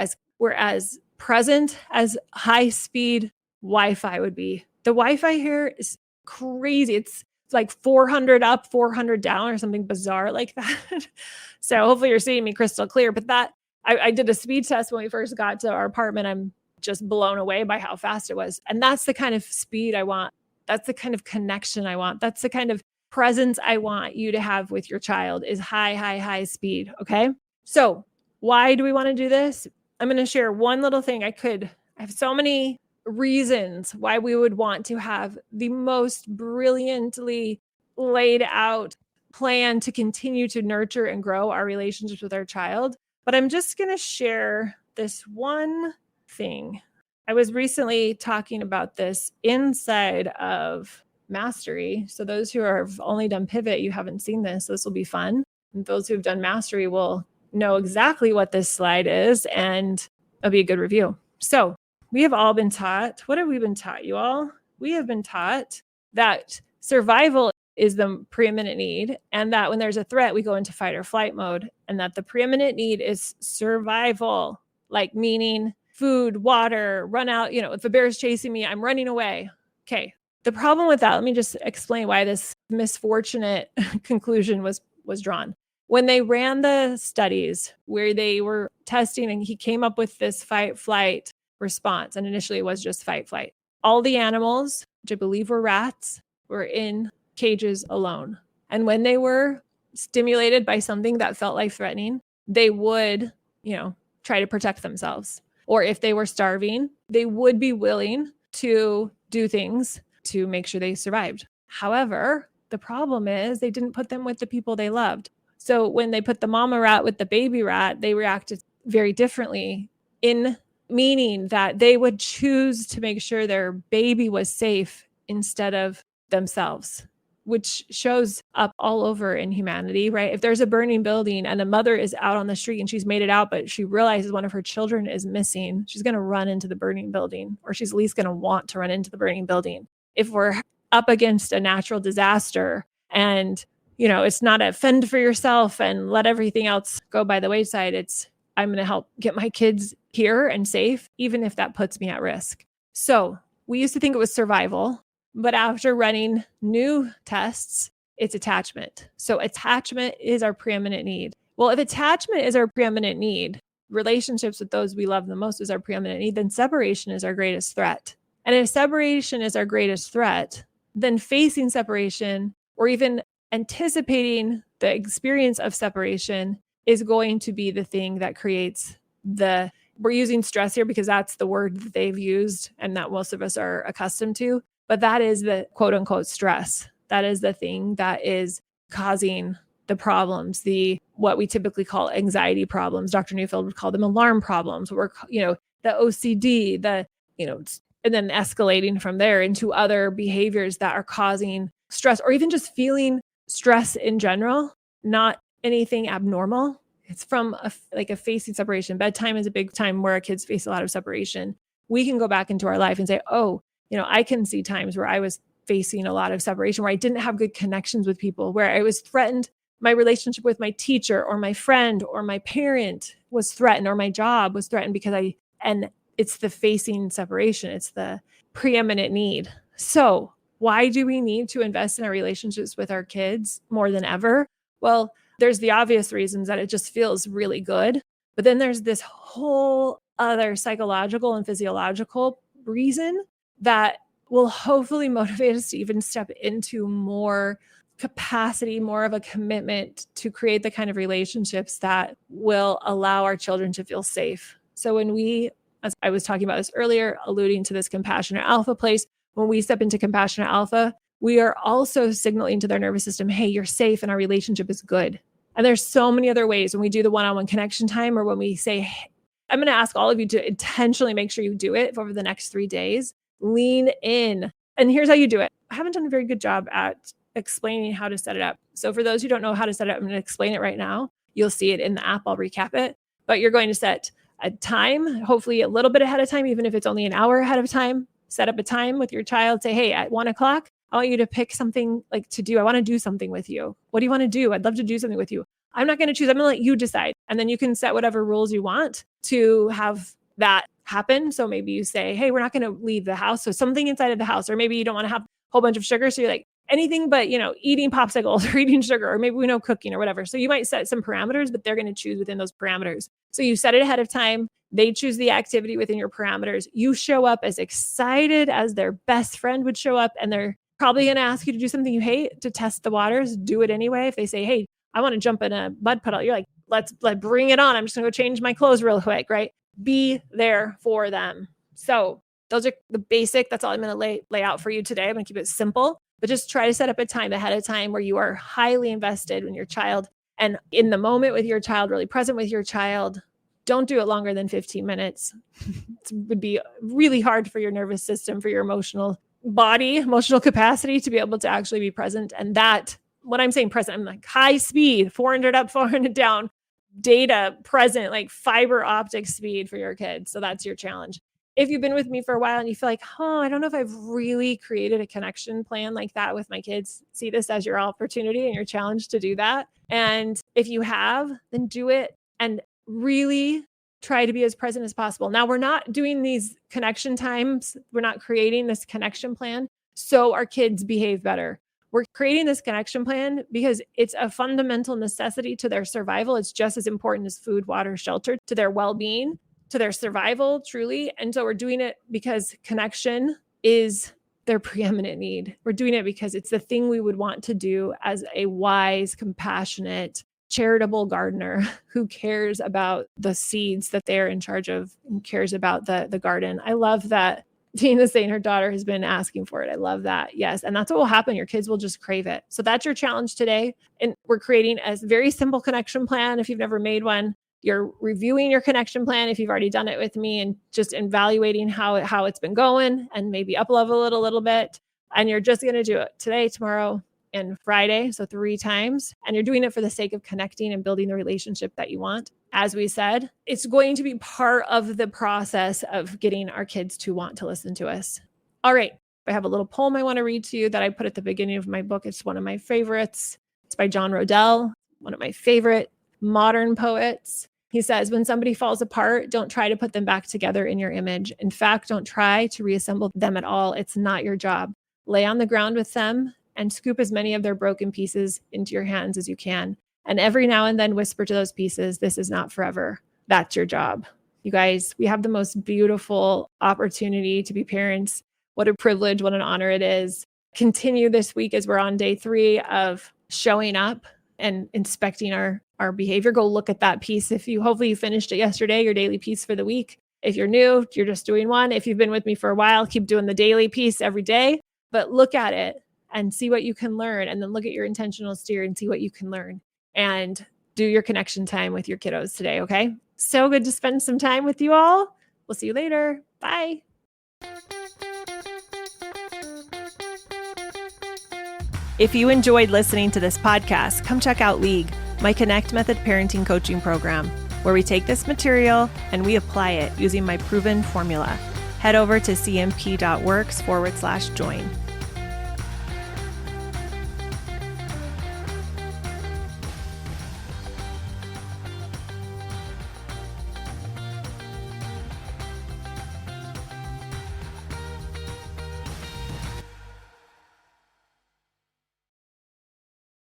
as present as high-speed Wi-Fi would be. The Wi-Fi here is crazy. It's like 400 up, 400 down, or something bizarre like that. So hopefully you're seeing me crystal clear. But I did a speed test when we first got to our apartment. I'm just blown away by how fast it was. And that's the kind of speed I want. That's the kind of connection I want. That's the kind of presence I want you to have with your child, is high speed. Okay. So why do we want to do this? I'm going to share one little thing. I have so many reasons why we would want to have the most brilliantly laid out plan to continue to nurture and grow our relationships with our child. But I'm just going to share this one thing. I was recently talking about this inside of Mastery. So those who have only done Pivot, you haven't seen this. This will be fun. And those who've done Mastery will know exactly what this slide is, and it'll be a good review. So we have all been taught. What have we been taught, you all? We have been taught that survival is the preeminent need, and that when there's a threat, we go into fight or flight mode, and that the preeminent need is survival, like meaning food, water, run out. If a bear is chasing me, I'm running away. Okay. The problem with that, let me just explain why this misfortunate conclusion was drawn. When they ran the studies where they were testing and he came up with this fight flight response, and initially it was just fight flight, all the animals, which I believe were rats, were in cages alone. And when they were stimulated by something that felt life-threatening, they would, try to protect themselves. Or if they were starving, they would be willing to do things to make sure they survived. However, the problem is they didn't put them with the people they loved. So when they put the mama rat with the baby rat, they reacted very differently, in meaning that they would choose to make sure their baby was safe instead of themselves, which shows up all over in humanity, right? If there's a burning building and a mother is out on the street and she's made it out, but she realizes one of her children is missing, she's going to run into the burning building, or she's at least going to want to run into the burning building. If we're up against a natural disaster and, it's not a fend for yourself and let everything else go by the wayside, it's I'm going to help get my kids here and safe, even if that puts me at risk. So we used to think it was survival. But after running new tests, it's attachment. So attachment is our preeminent need. Well, if attachment is our preeminent need, relationships with those we love the most is our preeminent need, then separation is our greatest threat. And if separation is our greatest threat, then facing separation or even anticipating the experience of separation is going to be the thing that creates we're using stress here because that's the word that they've used and that most of us are accustomed to. But that is the quote unquote stress. That is the thing that is causing the problems, what we typically call anxiety problems. Dr. Neufeld would call them alarm problems, or, the OCD, and then escalating from there into other behaviors that are causing stress, or even just feeling stress in general, not anything abnormal. It's from a facing separation. Bedtime is a big time where our kids face a lot of separation. We can go back into our life and say, oh, I can see times where I was facing a lot of separation, where I didn't have good connections with people, where I was threatened. My relationship with my teacher or my friend or my parent was threatened, or my job was threatened and it's the facing separation. It's the preeminent need. So why do we need to invest in our relationships with our kids more than ever? Well, there's the obvious reasons that it just feels really good. But then there's this whole other psychological and physiological reason that will hopefully motivate us to even step into more capacity, more of a commitment to create the kind of relationships that will allow our children to feel safe. So when we, as I was talking about this earlier, alluding to this compassionate alpha place, when we step into compassionate alpha, we are also signaling to their nervous system, hey, you're safe and our relationship is good. And there's so many other ways when we do the one-on-one connection time, or when we say, hey, I'm going to ask all of you to intentionally make sure you do it over the next 3 days. Lean in. And here's how you do it. I haven't done a very good job at explaining how to set it up. So for those who don't know how to set it up, I'm going to explain it right now. You'll see it in the app. I'll recap it. But you're going to set a time, hopefully a little bit ahead of time, even if it's only an hour ahead of time. Set up a time with your child. Say, hey, at 1:00, I want you to pick something to do. I want to do something with you. What do you want to do? I'd love to do something with you. I'm not going to choose. I'm going to let you decide. And then you can set whatever rules you want to have that happen. So maybe you say, hey, we're not going to leave the house. So something inside of the house, or maybe you don't want to have a whole bunch of sugar. So you're like, anything but, eating popsicles or eating sugar, or maybe we know cooking or whatever. So you might set some parameters, but they're going to choose within those parameters. So you set it ahead of time. They choose the activity within your parameters. You show up as excited as their best friend would show up. And they're probably going to ask you to do something you hate to test the waters. Do it anyway. If they say, hey, I want to jump in a mud puddle, you're like, let's bring it on. I'm just going to go change my clothes real quick, right? Be there for them. So those are the basic. That's all I'm going to lay out for you today. I'm going to keep it simple, but just try to set up a time ahead of time where you are highly invested in your child and in the moment with your child, really present with your child. Don't do it longer than 15 minutes. It would be really hard for your nervous system, for your emotional capacity to be able to actually be present. And that, when I'm saying present, I'm like high speed, 400 up, 400 down, data present, like fiber optic speed for your kids. So that's your challenge. If you've been with me for a while and you feel like, I don't know if I've really created a connection plan like that with my kids, see this as your opportunity and your challenge to do that. And if you have, then do it and really try to be as present as possible. Now, we're not doing these connection times. We're not creating this connection plan so our kids behave better. We're creating this connection plan because it's a fundamental necessity to their survival. It's just as important as food, water, shelter, to their well-being, to their survival, truly. And so we're doing it because connection is their preeminent need. We're doing it because it's the thing we would want to do as a wise, compassionate, charitable gardener who cares about the seeds that they're in charge of and cares about the garden. I love that Tina's saying her daughter has been asking for it. I love that. Yes. And that's what will happen. Your kids will just crave it. So that's your challenge today. And we're creating a very simple connection plan. If you've never made one, you're reviewing your connection plan if you've already done it with me and just evaluating how it's been going and maybe up level it a little bit. And you're just going to do it today, tomorrow, and Friday. So 3 times. And you're doing it for the sake of connecting and building the relationship that you want. As we said, it's going to be part of the process of getting our kids to want to listen to us. All right. I have a little poem I want to read to you that I put at the beginning of my book. It's one of my favorites. It's by John Rodell, one of my favorite modern poets. He says, when somebody falls apart, don't try to put them back together in your image. In fact, don't try to reassemble them at all. It's not your job. Lay on the ground with them and scoop as many of their broken pieces into your hands as you can. And every now and then whisper to those pieces, this is not forever. That's your job. You guys, we have the most beautiful opportunity to be parents. What a privilege, what an honor it is. Continue this week as we're on day 3 of showing up and inspecting our behavior. Go look at that piece. Hopefully you finished it yesterday, your daily piece for the week. If you're new, you're just doing one. If you've been with me for a while, keep doing the daily piece every day, but look at it and see what you can learn. And then look at your intentional steer and see what you can learn and do your connection time with your kiddos today. Okay. So good to spend some time with you all. We'll see you later. Bye. If you enjoyed listening to this podcast, come check out League, my Connect Method parenting coaching program, where we take this material and we apply it using my proven formula. Head over to cmp.works/join.